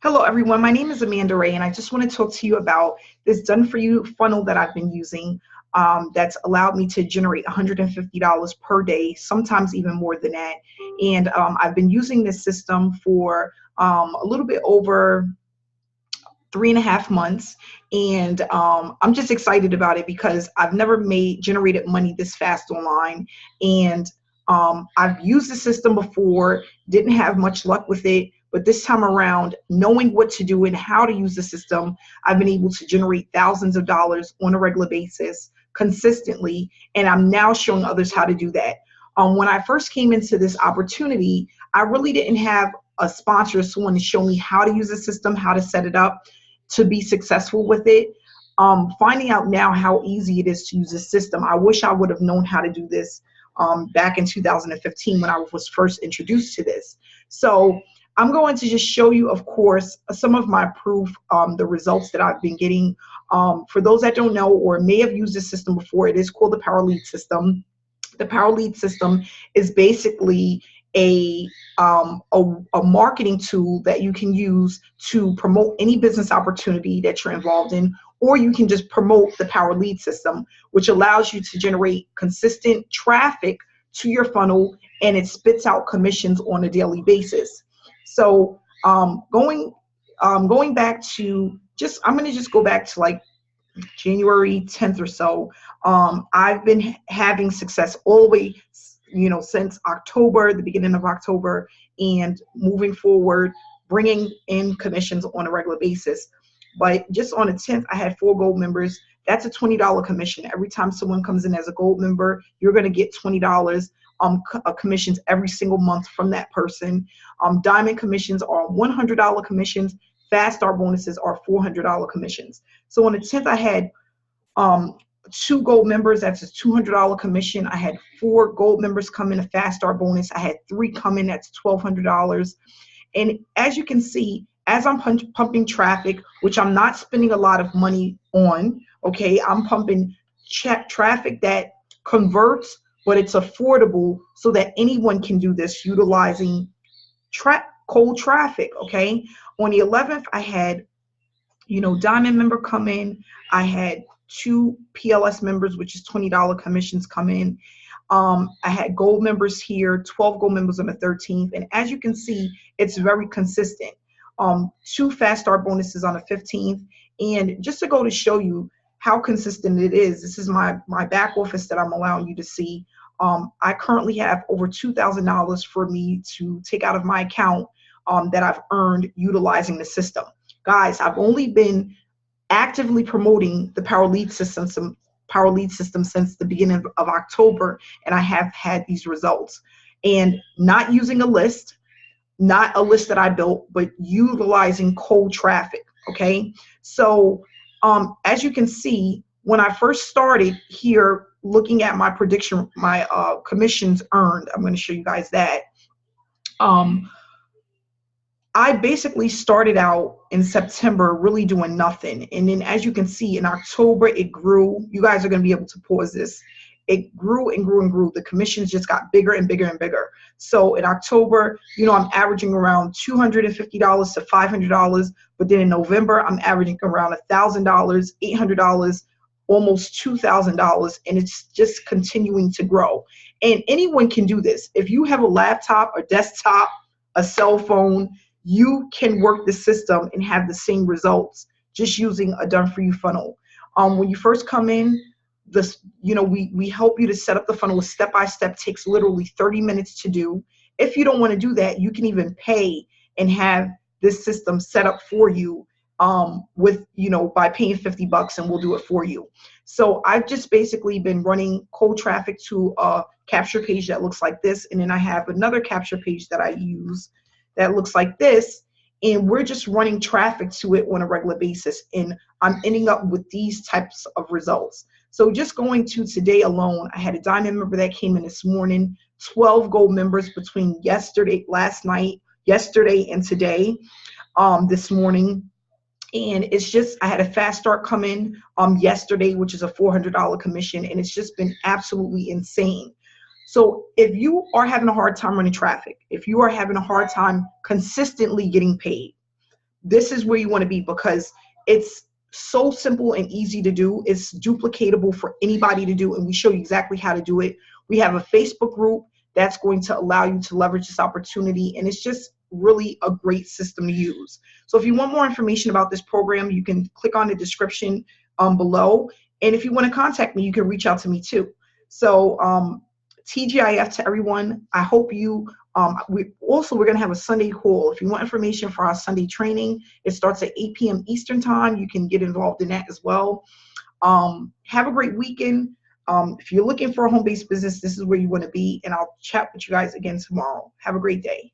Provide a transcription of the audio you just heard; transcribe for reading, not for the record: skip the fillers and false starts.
Hello, everyone. My name is Amanda Ray, and I just want to talk to you about this done-for-you funnel that I've been using that's allowed me to generate $150 per day, sometimes even more than that. And I've been using this system for a little bit over 3.5 months, and I'm just excited about it because I've never generated money this fast online. And I've used the system before, didn't have much luck with it, but this time around, knowing what to do and how to use the system, I've been able to generate thousands of dollars on a regular basis consistently, and I'm now showing others how to do that. When I first came into this opportunity, I really didn't have a sponsor or someone to show me how to use the system, how to set it up to be successful with it. Finding out now how easy it is to use the system, I wish I would have known how to do this back in 2015 when I was first introduced to this. So I'm going to just show you, of course, some of my proof, the results that I've been getting. For those that don't know or may have used this system before, it is called the Power Lead system. The Power Lead system is basically a marketing tool that you can use to promote any business opportunity that you're involved in, or you can just promote the Power Lead system, which allows you to generate consistent traffic to your funnel, and it spits out commissions on a daily basis. So going back to I'm going to just go back to like January 10th or so. I've been having success all the way, since October, the beginning of October, and moving forward, bringing in commissions on a regular basis. But just on the 10th, I had 4 gold members. That's a $20 commission. Every time someone comes in as a gold member, you're going to get $20 commissions every single month from that person. Diamond commissions are $100 commissions. Fast start bonuses are $400 commissions. So on the 10th, I had 2 gold members. That's a $200 commission. I had 4 gold members come in, a fast start bonus. I had 3 come in. That's $1,200. And as you can see, as I'm pumping traffic, which I'm not spending a lot of money on, okay, I'm pumping traffic that converts, but it's affordable so that anyone can do this utilizing cold traffic, okay? On the 11th, I had, Diamond member come in. I had 2 PLS members, which is $20 commissions, come in. I had gold members here, 12 gold members on the 13th. And as you can see, it's very consistent. 2 fast start bonuses on the 15th. And just to go to show you how consistent it is, this is my back office that I'm allowing you to see. I currently have over $2,000 for me to take out of my account that I've earned utilizing the system. Guys, I've only been actively promoting the Power Lead system since the beginning of October, and I have had these results. And not using a list, not a list that I built, but utilizing cold traffic, okay? So as you can see, when I first started here, looking at my prediction, my commissions earned, I'm going to show you guys that. I basically started out in September really doing nothing. And then as you can see, in October, it grew. You guys are going to be able to pause this. It grew and grew and grew. The commissions just got bigger and bigger and bigger. So in October, I'm averaging around $250 to $500. But then in November, I'm averaging around $1,000, $800, almost $2,000, and it's just continuing to grow. And anyone can do this. If you have a laptop, a desktop, a cell phone, you can work the system and have the same results just using a done-for-you funnel. When you first come in, we help you to set up the funnel step-by-step. Takes literally 30 minutes to do. If you don't want to do that, you can even pay and have this system set up for you by paying $50 and we'll do it for you. So I've just basically been running cold traffic to a capture page that looks like this. And then I have another capture page that I use that looks like this. And we're just running traffic to it on a regular basis. And I'm ending up with these types of results. So just going to today alone, I had a diamond member that came in this morning, 12 gold members between yesterday and today, this morning. And it's just, I had a fast start come in yesterday, which is a $400 commission, and it's just been absolutely insane. So if you are having a hard time running traffic, if you are having a hard time consistently getting paid, this is where you want to be, because it's so simple and easy to do. It's duplicatable for anybody to do, and we show you exactly how to do it. We have a Facebook group that's going to allow you to leverage this opportunity, and it's just really a great system to use. So if you want more information about this program, you can click on the description below, and if you want to contact me, you can reach out to me too. So TGIF to everyone. I hope you we're going to have a Sunday call. If you want information for our Sunday training, it starts at 8 p.m. Eastern time. You can get involved in that as well. Have a great weekend. If you're looking for a home-based business, this is where you want to be, and I'll chat with you guys again tomorrow. Have a great day.